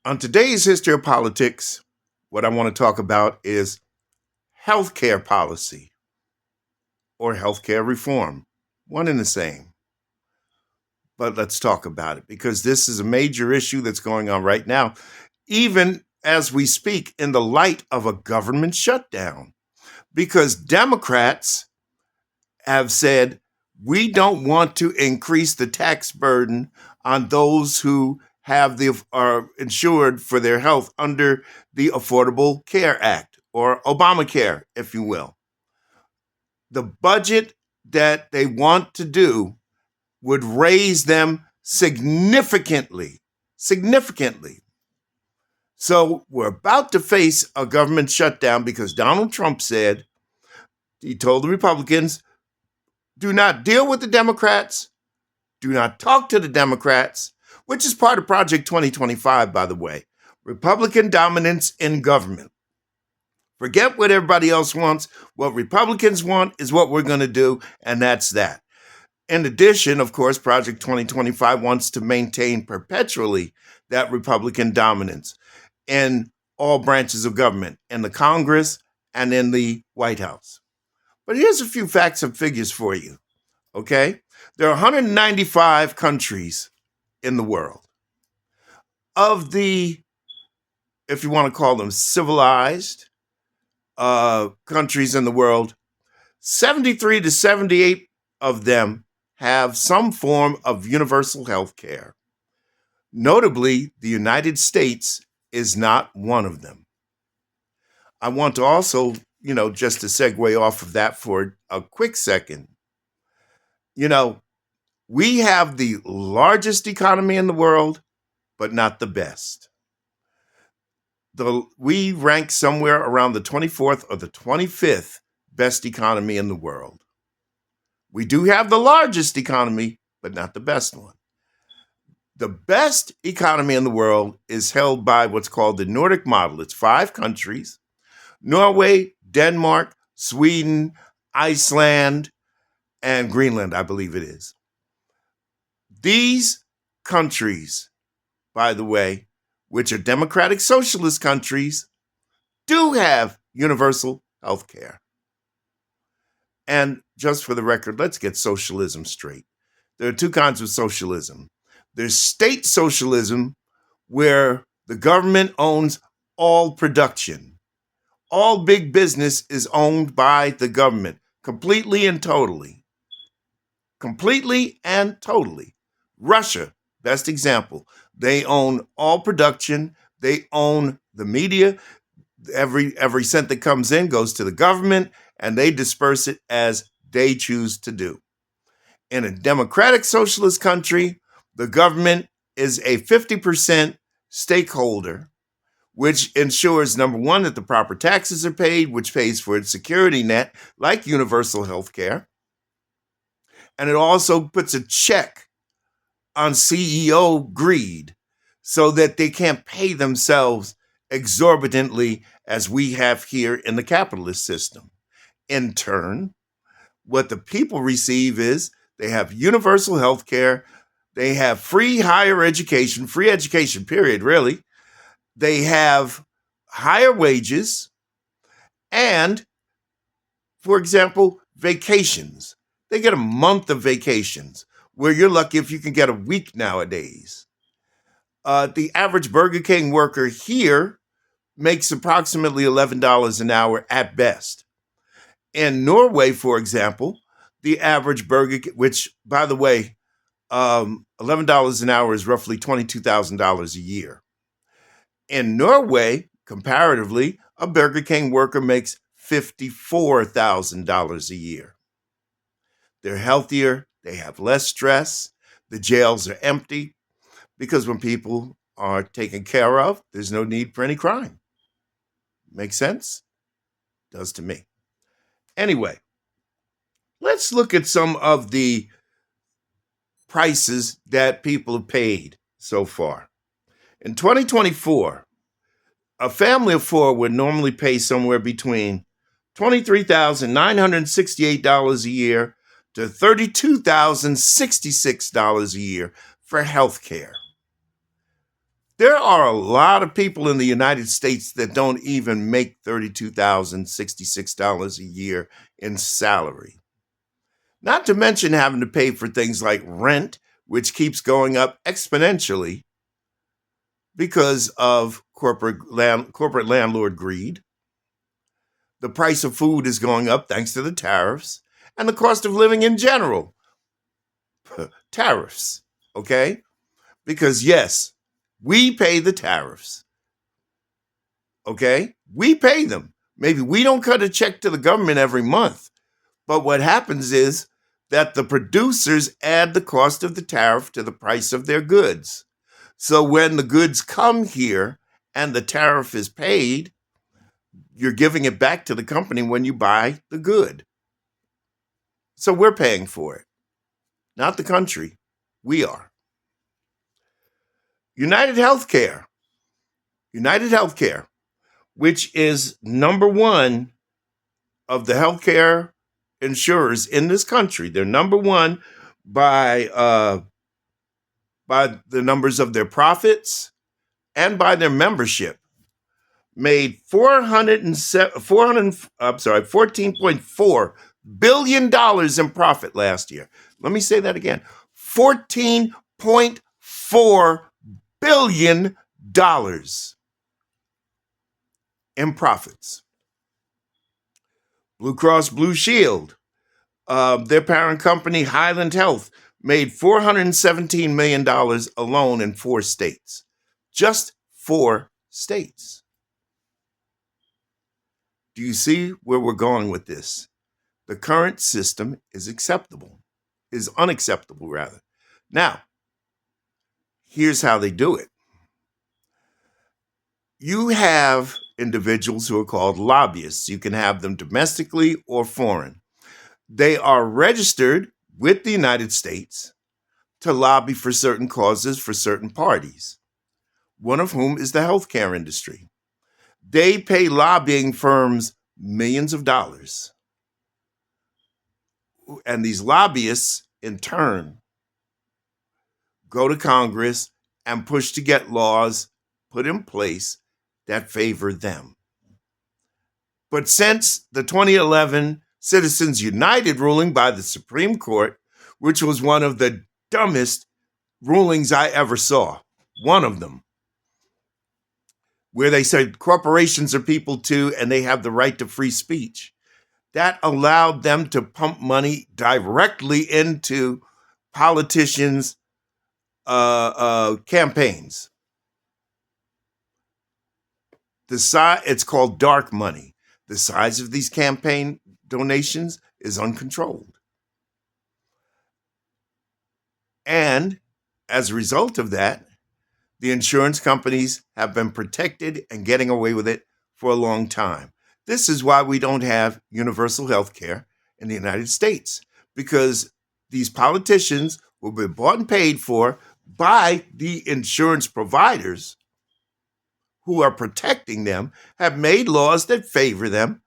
On today's History of Politics, what I want to talk about is healthcare policy or healthcare reform. One and the same. But let's talk about it because this is a major issue that's going on right now, even as we speak, in the light of a government shutdown. Because Democrats have said, we don't want to increase the tax burden on those who are insured for their health under the Affordable Care Act or Obamacare, if you will. The budget that they want to do would raise them significantly, significantly. So we're about to face a government shutdown because Donald Trump said, he told the Republicans, do not deal with the Democrats. Do not talk to the Democrats, which is part of Project 2025, by the way. Republican dominance in government. Forget what everybody else wants. What Republicans want is what we're going to do, and that's that. In addition, of course, Project 2025 wants to maintain perpetually that Republican dominance in all branches of government, in the Congress and in the White House. But here's a few facts and figures for you. Okay? There are 195 countries in the world. Of the, if you want to call them civilized countries in the world, 73 to 78 of them have some form of universal health care. Notably, the United States is not one of them. I want to also, just to segue off of that for a quick second, we have the largest economy in the world, but not the best. We rank somewhere around the 24th or the 25th best economy in the world. We do have the largest economy, but not the best one. The best economy in the world is held by what's called the Nordic model. It's 5 countries: Norway, Denmark, Sweden, Iceland, and Greenland, I believe it is. These countries, by the way, which are democratic socialist countries, do have universal health care. And just for the record, let's get socialism straight. There are 2 kinds of socialism. There's state socialism, where the government owns all production. All big business is owned by the government, completely and totally. Completely and totally. Russia, best example. They own all production. They own the media. Every cent that comes in goes to the government, and they disperse it as they choose to do. In a democratic socialist country, the government is a 50% stakeholder, which ensures, number one, that the proper taxes are paid, which pays for its security net, like universal health care. And it also puts a check on CEO greed so that they can't pay themselves exorbitantly as we have here in the capitalist system. In turn, what the people receive is they have universal health care, they have free education, period, really. They have higher wages and, for example, vacations. They get a month of vacations, where you're lucky if you can get a week nowadays. The average Burger King worker here makes approximately $11 an hour at best. In Norway, for example, the average which, by the way, $11 an hour is roughly $22,000 a year. In Norway, comparatively, a Burger King worker makes $54,000 a year. They're healthier, they have less stress, the jails are empty, because when people are taken care of, there's no need for any crime. Make sense? Does to me. Anyway, let's look at some of the prices that people have paid so far. In 2024, a family of 4 would normally pay somewhere between $23,968 a year to $32,066 a year for health care. There are a lot of people in the United States that don't even make $32,066 a year in salary. Not to mention having to pay for things like rent, which keeps going up exponentially because of corporate landlord greed. The price of food is going up thanks to the tariffs, and the cost of living in general. Tariffs, okay? Because yes, we pay the tariffs, okay? We pay them. Maybe we don't cut a check to the government every month, but what happens is that the producers add the cost of the tariff to the price of their goods. So when the goods come here and the tariff is paid, you're giving it back to the company when you buy the good. So we're paying for it, not the country. We are. United Healthcare, which is number one of the healthcare insurers in this country. They're number one by the numbers of their profits and by their membership. Made $14.4 billion in profit last year. Let me say that again. $14.4 billion in profits. Blue Cross Blue Shield, their parent company, Highland Health, made $417 million alone in 4 states. Just 4 states. Do you see where we're going with this? The current system is unacceptable rather. Now, here's how they do it. You have individuals who are called lobbyists. You can have them domestically or foreign. They are registered with the United States to lobby for certain causes for certain parties, one of whom is the healthcare industry. They pay lobbying firms millions of dollars. And these lobbyists, in turn, go to Congress and push to get laws put in place that favor them. But since the 2011 Citizens United ruling by the Supreme Court, which was one of the dumbest rulings I ever saw, one of them, where they said corporations are people too, and they have the right to free speech. That allowed them to pump money directly into politicians' campaigns. It's called dark money. The size of these campaign donations is uncontrolled. And as a result of that, the insurance companies have been protected and getting away with it for a long time. This is why we don't have universal health care in the United States, because these politicians will be bought and paid for by the insurance providers who are protecting them, have made laws that favor them.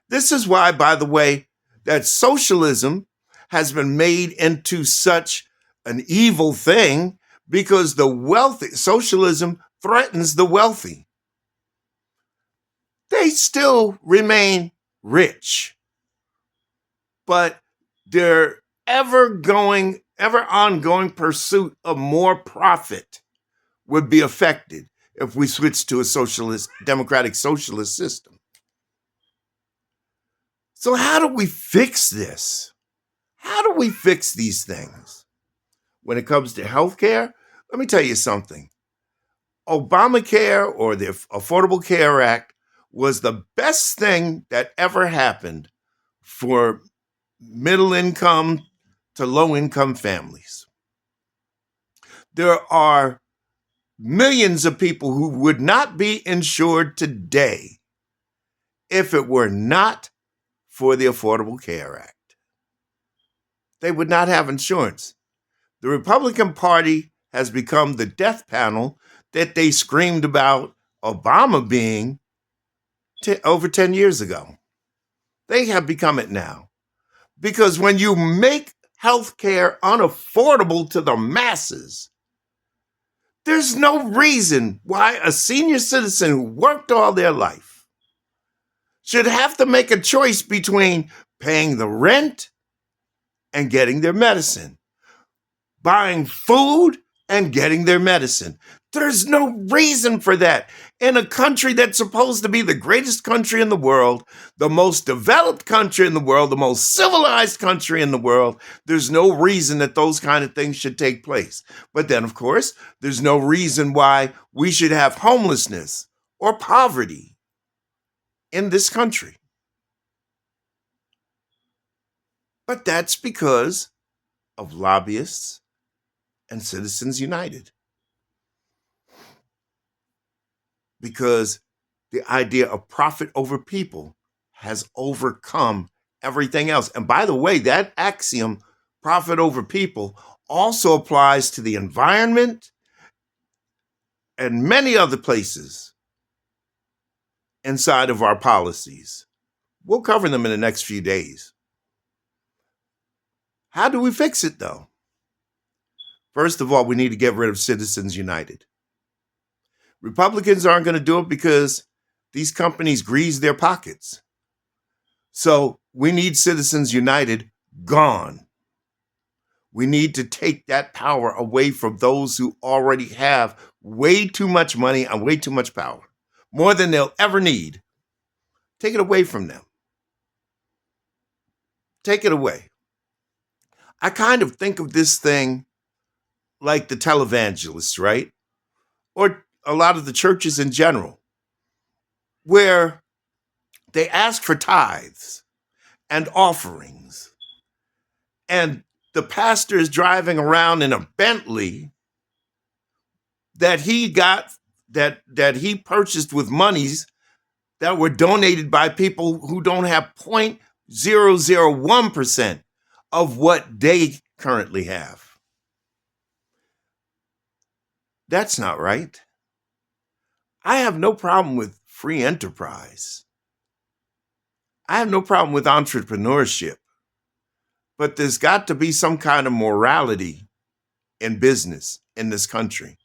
This is why, by the way, that socialism has been made into such an evil thing, because the wealthy, socialism threatens the wealthy. They still remain rich, but their ever ongoing pursuit of more profit would be affected if we switch to a democratic socialist system. So how do we fix this? How do we fix these things? When it comes to healthcare, let me tell you something. Obamacare, or the Affordable Care Act, was the best thing that ever happened for middle income to low income families. There are millions of people who would not be insured today if it were not for the Affordable Care Act. They would not have insurance. The Republican Party has become the death panel that they screamed about Obama being over 10 years ago. They have become it now. Because when you make health care unaffordable to the masses, There's no reason why a senior citizen who worked all their life should have to make a choice between paying the rent and getting their medicine, buying food and getting their medicine. There's no reason for that. In a country that's supposed to be the greatest country in the world, the most developed country in the world, the most civilized country in the world, there's no reason that those kind of things should take place. But then, of course, there's no reason why we should have homelessness or poverty in this country. But that's because of lobbyists and Citizens United. Because the idea of profit over people has overcome everything else. And by the way, that axiom, profit over people, also applies to the environment and many other places inside of our policies. We'll cover them in the next few days. How do we fix it, though? First of all, we need to get rid of Citizens United. Republicans aren't going to do it because these companies grease their pockets. So we need Citizens United gone. We need to take that power away from those who already have way too much money and way too much power, more than they'll ever need. Take it away from them. Take it away. I kind of think of this thing like the televangelists, right? Or a lot of the churches in general, where they ask for tithes and offerings, and the pastor is driving around in a Bentley that he got, that he purchased with monies that were donated by people who don't have 0.001% of what they currently have. That's not right. I have no problem with free enterprise. I have no problem with entrepreneurship. But there's got to be some kind of morality in business in this country.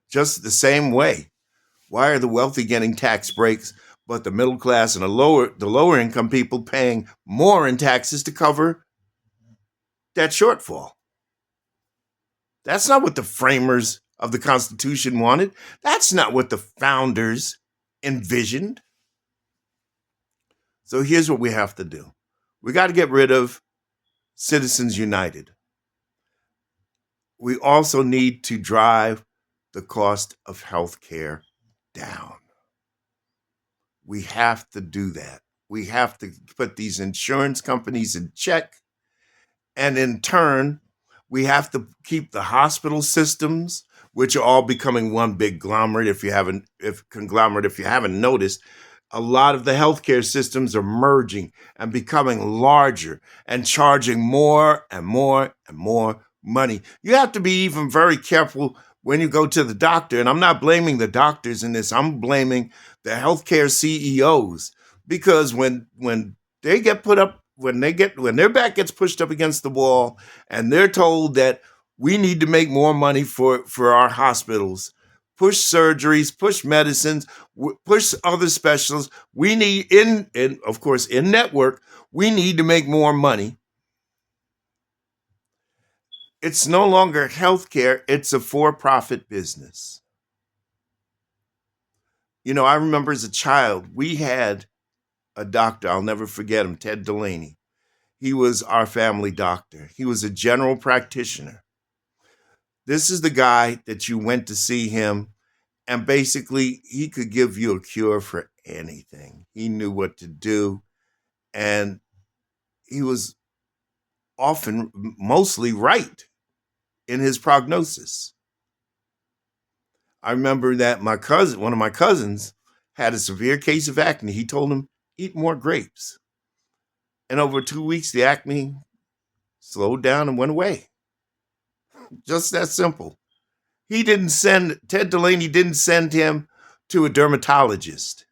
Just the same way. Why are the wealthy getting tax breaks, but the middle class and the lower income people paying more in taxes to cover that shortfall? That's not what the framers of the Constitution wanted. That's not what the founders envisioned. So here's what we have to do. We got to get rid of Citizens United. We also need to drive the cost of health care down. We have to do that. We have to put these insurance companies in check. And in turn, we have to keep the hospital systems, which are all becoming one big conglomerate. If you haven't noticed, a lot of the healthcare systems are merging and becoming larger and charging more and more and more money. You have to be even very careful when you go to the doctor. And I'm not blaming the doctors in this. I'm blaming the healthcare CEOs, because when they get put up, when their back gets pushed up against the wall and they're told that we need to make more money for our hospitals, push surgeries, push medicines, push other specialists. We need, of course, in network, we need to make more money. It's no longer healthcare, it's a for-profit business. You know, I remember as a child, we had a doctor, I'll never forget him, Ted Delaney. He was our family doctor. He was a general practitioner. This is the guy that you went to see him, and basically he could give you a cure for anything. He knew what to do, and he was often mostly right in his prognosis. I remember that one of my cousins had a severe case of acne. He told him, eat more grapes. And over 2 weeks, the acne slowed down and went away. Just that simple. Ted Delaney didn't send him to a dermatologist.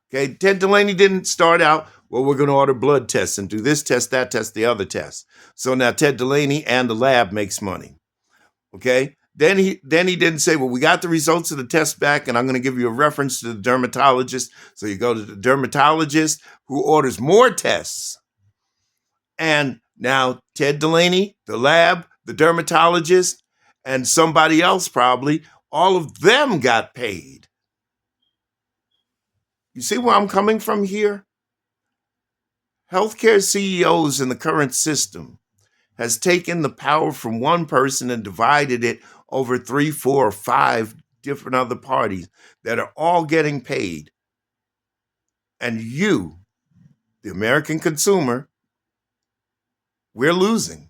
Okay, Ted Delaney didn't start out, well, we're going to order blood tests and do this test, that test, the other test. So now Ted Delaney and the lab makes money. Okay. Then he didn't say, well, we got the results of the test back, and I'm going to give you a reference to the dermatologist. So you go to the dermatologist who orders more tests. And now Ted Delaney, the lab, the dermatologist, and somebody else probably, all of them got paid. You see where I'm coming from here? Healthcare CEOs in the current system has taken the power from one person and divided it over 3, 4, or 5 different other parties that are all getting paid. And you, the American consumer, we're losing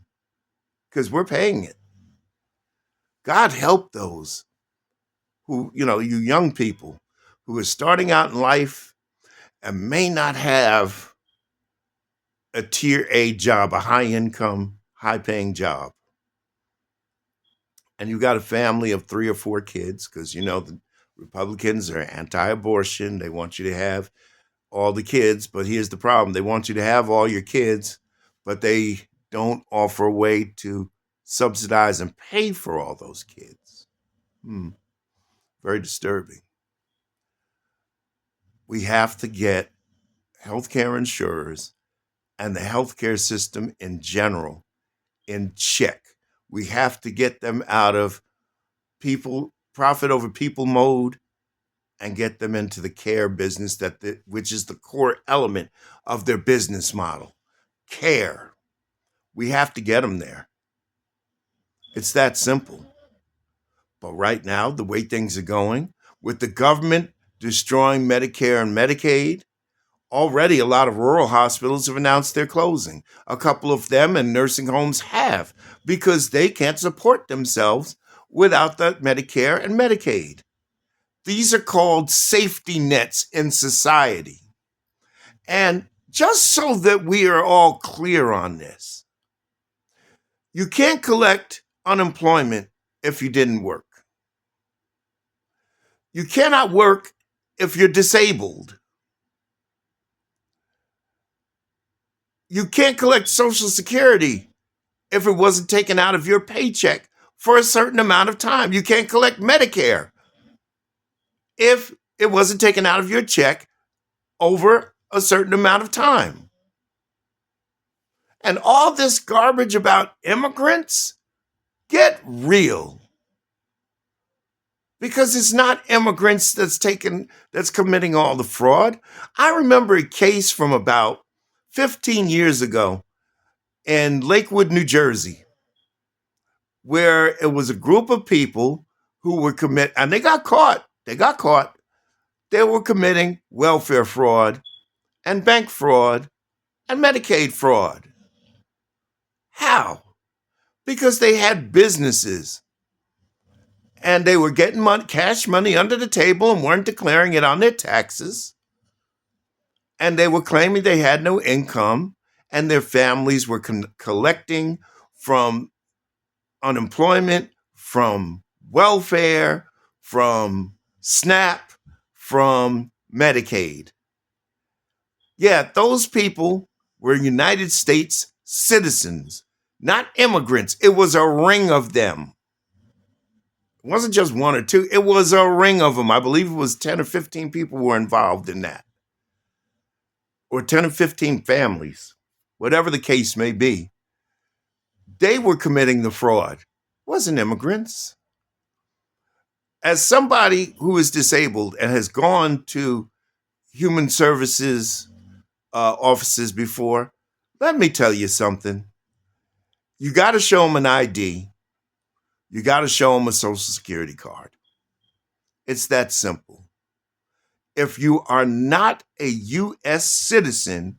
because we're paying it. God help those who, you young people who are starting out in life and may not have a tier A job, a high income, high paying job. And you got a family of 3 or 4 kids because, the Republicans are anti abortion. They want you to have all the kids. But here's the problem: they want you to have all your kids, but they don't offer a way to subsidize and pay for all those kids. Very disturbing. We have to get healthcare insurers and the healthcare system in general in check. We have to get them out of profit over people mode and get them into the care business which is the core element of their business model. Care. We have to get them there. It's that simple. But right now, the way things are going, with the government destroying Medicare and Medicaid, already a lot of rural hospitals have announced they're closing. A couple of them and nursing homes have, because they can't support themselves without the Medicare and Medicaid. These are called safety nets in society. And just so that we are all clear on this, you can't collect unemployment if you didn't work. You cannot work if you're disabled. You can't collect Social Security if it wasn't taken out of your paycheck for a certain amount of time. You can't collect Medicare if it wasn't taken out of your check over a certain amount of time. And all this garbage about immigrants, get real. Because it's not immigrants that's committing all the fraud. I remember a case from about 15 years ago in Lakewood, New Jersey, where it was a group of people who were and they got caught. They were committing welfare fraud and bank fraud and Medicaid fraud. How? Because they had businesses and they were getting cash money under the table and weren't declaring it on their taxes. And they were claiming they had no income and their families were collecting from unemployment, from welfare, from SNAP, from Medicaid. Yeah, those people were United States citizens, not immigrants. It was a ring of them. It wasn't just 1 or 2. It was a ring of them. I believe it was 10 or 15 people were involved in that. Or 10 or 15 families, whatever the case may be. They were committing the fraud. It wasn't immigrants. As somebody who is disabled and has gone to human services offices before, let me tell you something. You got to show them an ID. You got to show them a Social Security card. It's that simple. If you are not a U.S. citizen,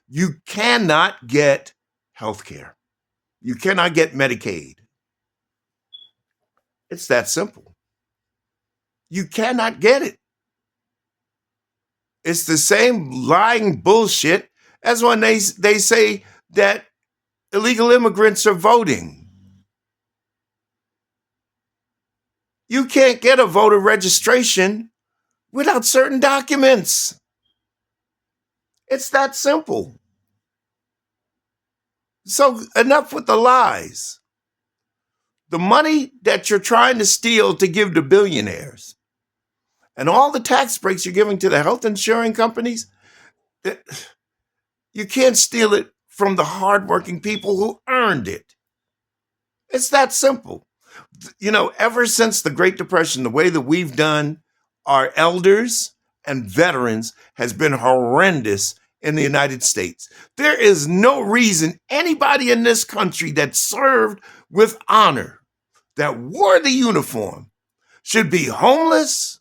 you cannot get health care. You cannot get Medicaid. It's that simple. You cannot get it. It's the same lying bullshit as when they say that illegal immigrants are voting. You can't get a voter registration without certain documents. It's that simple. So enough with the lies. The money that you're trying to steal to give to billionaires and all the tax breaks you're giving to the health insurance companies, you can't steal it from the hardworking people who earned it. It's that simple. Ever since the Great Depression, the way that we've done our elders and veterans has been horrendous in the United States. There is no reason anybody in this country that served with honor, that wore the uniform, should be homeless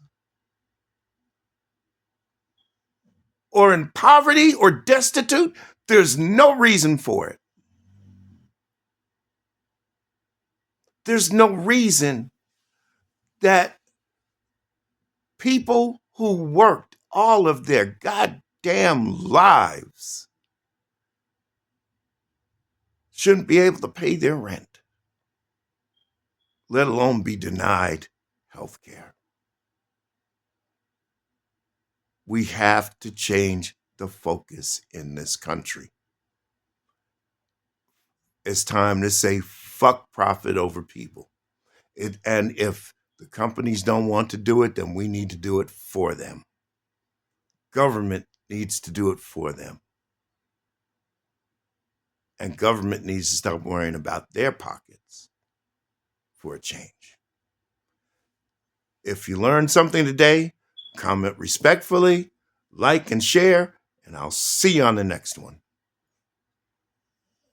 or in poverty or destitute. There's no reason for it. There's no reason that people who worked all of their goddamn lives shouldn't be able to pay their rent, let alone be denied health care. We have to change the focus in this country. It's time to say fuck profit over people. And if the companies don't want to do it, then we need to do it for them. Government needs to do it for them. And government needs to stop worrying about their pockets for a change. If you learned something today, comment respectfully, like and share, and I'll see you on the next one.